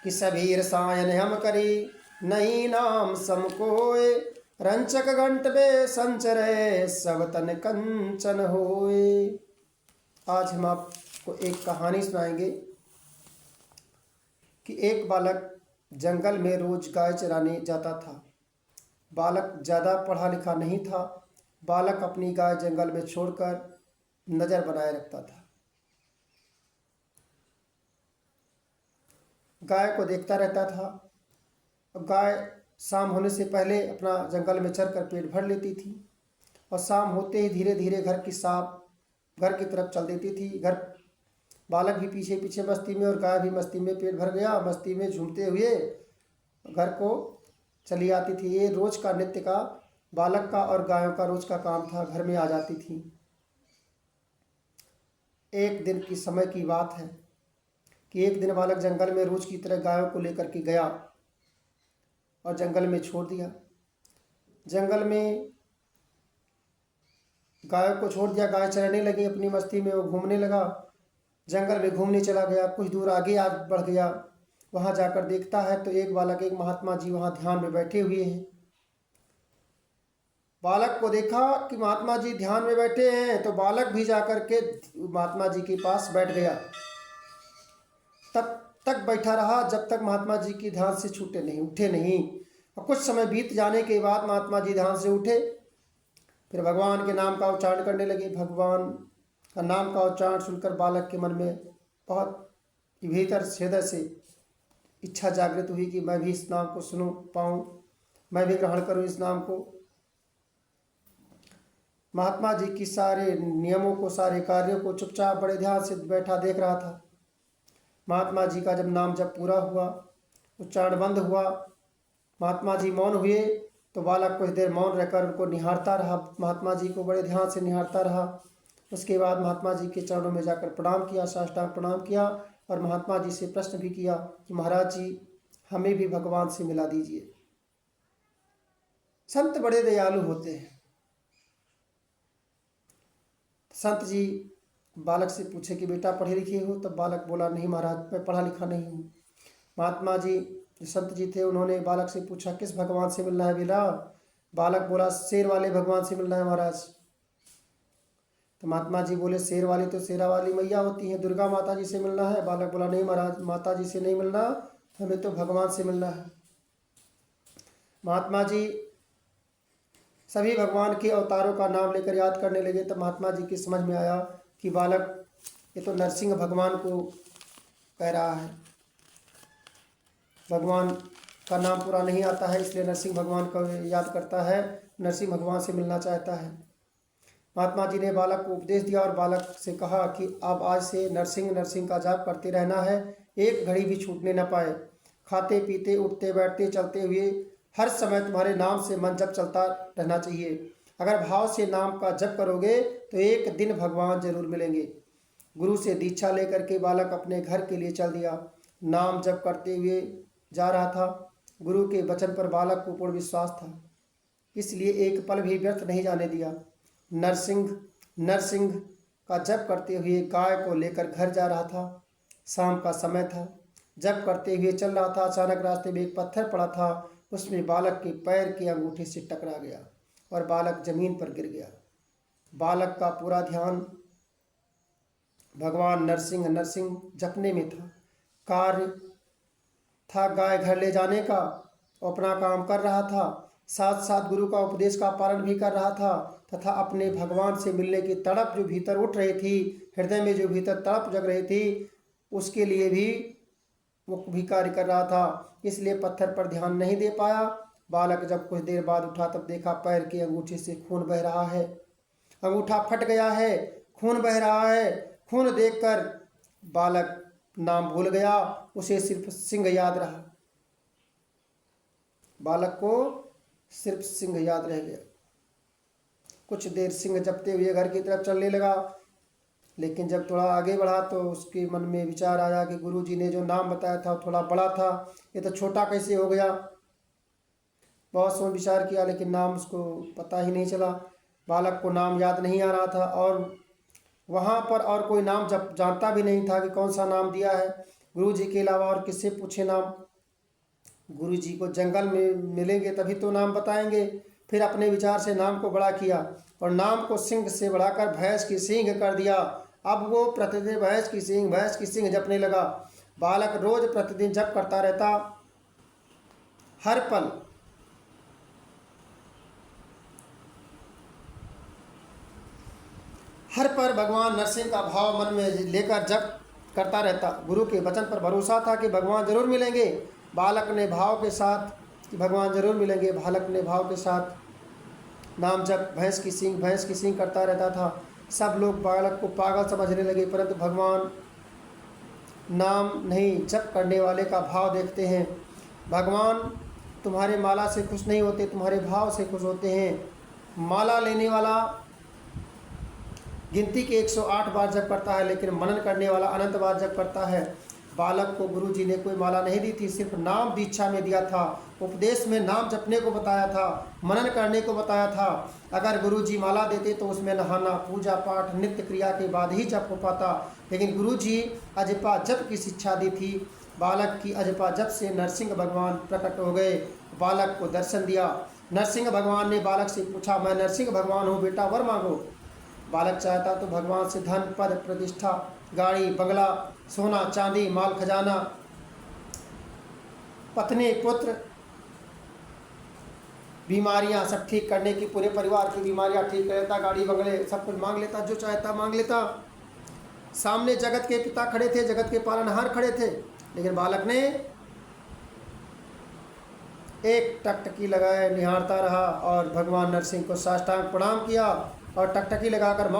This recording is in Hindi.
कि सभी रसायन हम करी, नहीं नाम सम कोय। रंचक घंट बे संचरे, सब तन कंचन होए। आज हम आपको एक कहानी सुनाएंगे कि एक बालक जंगल में रोज गाय चराने जाता था। बालक ज़्यादा पढ़ा लिखा नहीं था। बालक अपनी गाय जंगल में छोड़कर नज़र बनाए रखता था। गाय को देखता रहता था। अब गाय शाम होने से पहले अपना जंगल में चर कर पेट भर लेती थी और शाम होते ही धीरे धीरे घर की तरफ चल देती थी। बालक भी पीछे पीछे मस्ती में और गाय भी मस्ती में, पेट भर गया, मस्ती में झूमते हुए घर को चली आती थी। ये रोज का नित्य का बालक का और गायों का रोज का काम था। घर में आ जाती थी। एक दिन की समय की बात है कि एक दिन बालक जंगल में रोज की तरह गायों को लेकर के गया और जंगल में छोड़ दिया। जंगल में गायों को छोड़ दिया। गाय चरने लगी अपनी मस्ती में, वो घूमने लगा। जंगल में घूमने चला गया। कुछ दूर आगे आज बढ़ गया। वहां जाकर देखता है तो एक बालक, एक महात्मा जी वहां ध्यान में बैठे हुए हैं। बालक को देखा कि महात्मा जी ध्यान में बैठे हैं तो बालक भी जाकर के महात्मा जी के पास बैठ गया। तब तक बैठा रहा जब तक महात्मा जी की ध्यान से उठे नहीं। और कुछ समय बीत जाने के बाद महात्मा जी ध्यान से उठे। फिर भगवान के नाम का उच्चारण करने लगे। भगवान का नाम का उच्चारण सुनकर बालक के मन में बहुत भीतर हृदय से इच्छा जागृत हुई कि मैं भी इस नाम को सुनूं पाऊं, मैं भी ग्रहण करूं इस नाम को। महात्मा जी की सारे नियमों को, सारे कार्यों को चुपचाप बड़े ध्यान से बैठा देख रहा था। महात्मा जी का जब नाम जब पूरा हुआ, उच्चारण बंद हुआ, महात्मा जी मौन हुए तो बालक कुछ देर मौन रहकर उनको निहारता रहा। महात्मा जी को बड़े ध्यान से निहारता रहा। उसके बाद महात्मा जी के चरणों में जाकर प्रणाम किया, साष्टांग प्रणाम किया और महात्मा जी से प्रश्न भी किया कि महाराज जी, हमें भी भगवान से मिला दीजिए। संत बड़े दयालु होते हैं। संत जी बालक से पूछे कि बेटा पढ़े लिखे हो? तब बालक बोला, नहीं महाराज, मैं पढ़ा लिखा नहीं हूँ। महात्मा जी जो संत जी थे उन्होंने बालक से पूछा, किस भगवान से मिलना है बेटा? बालक बोला, शेर वाले भगवान से मिलना है महाराज। तो महात्मा जी बोले, शेर वाली तो शेरा वाली मैया होती हैं, दुर्गा माता जी से मिलना है। बालक बोला, नहीं महाराज, माता जी से नहीं मिलना, हमें तो भगवान से मिलना है। महात्मा जी सभी भगवान के अवतारों का नाम लेकर याद करने लगे। तब महात्मा जी की समझ में आया कि बालक ये तो नरसिंह भगवान को कह रहा है। भगवान का नाम पूरा नहीं आता है, इसलिए नरसिंह भगवान को याद करता है, नरसिंह भगवान से मिलना चाहता है। महात्मा जी ने बालक को उपदेश दिया और बालक से कहा कि अब आज से नरसिंह नरसिंह का जाप करते रहना है, एक घड़ी भी छूटने न पाए। खाते पीते, उठते बैठते, चलते हुए हर समय तुम्हारे नाम से मन जप चलता रहना चाहिए। अगर भाव से नाम का जप करोगे तो एक दिन भगवान जरूर मिलेंगे। गुरु से दीक्षा लेकर के बालक अपने घर के लिए चल दिया। नाम जप करते हुए जा रहा था। गुरु के वचन पर बालक को पूर्ण विश्वास था, इसलिए एक पल भी व्यर्थ नहीं जाने दिया। नरसिंह नरसिंह का जप करते हुए गाय को लेकर घर जा रहा था। शाम का समय था। जप करते हुए चल रहा था। अचानक रास्ते में एक पत्थर पड़ा था। उसमें बालक के पैर के अंगूठे से टकरा गया और बालक जमीन पर गिर गया। बालक का पूरा ध्यान भगवान नरसिंह नरसिंह जपने में था। कार्य था गाय घर ले जाने का, अपना काम कर रहा था, साथ साथ गुरु का उपदेश का पालन भी कर रहा था तथा अपने भगवान से मिलने की तड़प जो भीतर उठ रही थी, हृदय में जो भीतर तड़प जग रही थी, उसके लिए भी वो भी कार्य कर रहा था। इसलिए पत्थर पर ध्यान नहीं दे पाया। बालक जब कुछ देर बाद उठा तब देखा पैर के अंगूठे से खून बह रहा है। अंगूठा फट गया है, खून बह रहा है। खून देखकर बालक नाम भूल गया, उसे सिर्फ सिंह याद रहा। बालक को सिर्फ सिंह याद रह गया। कुछ देर सिंह जपते हुए घर की तरफ चलने लगा, लेकिन जब थोड़ा आगे बढ़ा तो उसके मन में विचार आया कि गुरुजी ने जो नाम बताया था थोड़ा बड़ा था, ये तो छोटा कैसे हो गया। बहुत सोच विचार किया लेकिन नाम उसको पता ही नहीं चला। बालक को नाम याद नहीं आ रहा था और वहाँ पर और कोई नाम जब जानता भी नहीं था कि कौन सा नाम दिया है। गुरु जी के अलावा और किससे पूछे नाम? गुरु जी को जंगल में मिलेंगे तभी तो नाम बताएंगे। फिर अपने विचार से नाम को बड़ा किया और नाम को सिंह से बढ़ाकर भैंस की सींग कर दिया। अब वो प्रतिदिन भैंस की सींग जपने लगा। बालक रोज प्रतिदिन जप करता रहता। हर पल भगवान नरसिंह का भाव मन में लेकर जप करता रहता। गुरु के वचन पर भरोसा था कि भगवान जरूर मिलेंगे। बालक ने भाव के साथ कि भगवान जरूर मिलेंगे, बालक ने भाव के साथ नाम जप भैंस की सींग करता रहता था। सब लोग बालक को पागल समझने लगे, परंतु भगवान नाम नहीं जप करने वाले का भाव देखते हैं। भगवान तुम्हारे माला से खुश नहीं होते, तुम्हारे भाव से खुश होते हैं। माला लेने वाला गिनती के 108 बार जप करता है, लेकिन मनन करने वाला अनंत बार जप करता है। बालक को गुरु जी ने कोई माला नहीं दी थी, सिर्फ नाम दीक्षा में दिया था। उपदेश में नाम जपने को बताया था, मनन करने को बताया था। अगर गुरु जी माला देते तो उसमें नहाना, पूजा पाठ, नित्य क्रिया के बाद ही जप हो पाता, लेकिन गुरु जी अजपा जप की शिक्षा दी थी। बालक की अजपा जप से नरसिंह भगवान प्रकट हो गए, बालक को दर्शन दिया। नरसिंह भगवान ने बालक से पूछा, मैं नरसिंह भगवान हूँ बेटा, वर मांगो। बालक चाहता तो भगवान से धन, पद, प्रतिष्ठा, गाड़ी, बंगला, सोना, चांदी, माल खजाना, पत्नी, पुत्र, बीमारियां सब ठीक करने की, पूरे परिवार की बीमारियां ठीक कर लेता, गाड़ी बंगले सब कुछ मांग लेता, जो चाहता मांग लेता। सामने जगत के पिता खड़े थे, जगत के पालनहार खड़े थे, लेकिन बालक ने एक टकटकी लगाए निहारता रहा और भगवान नरसिंह को साष्टांग प्रणाम किया और टकटकी लगाकर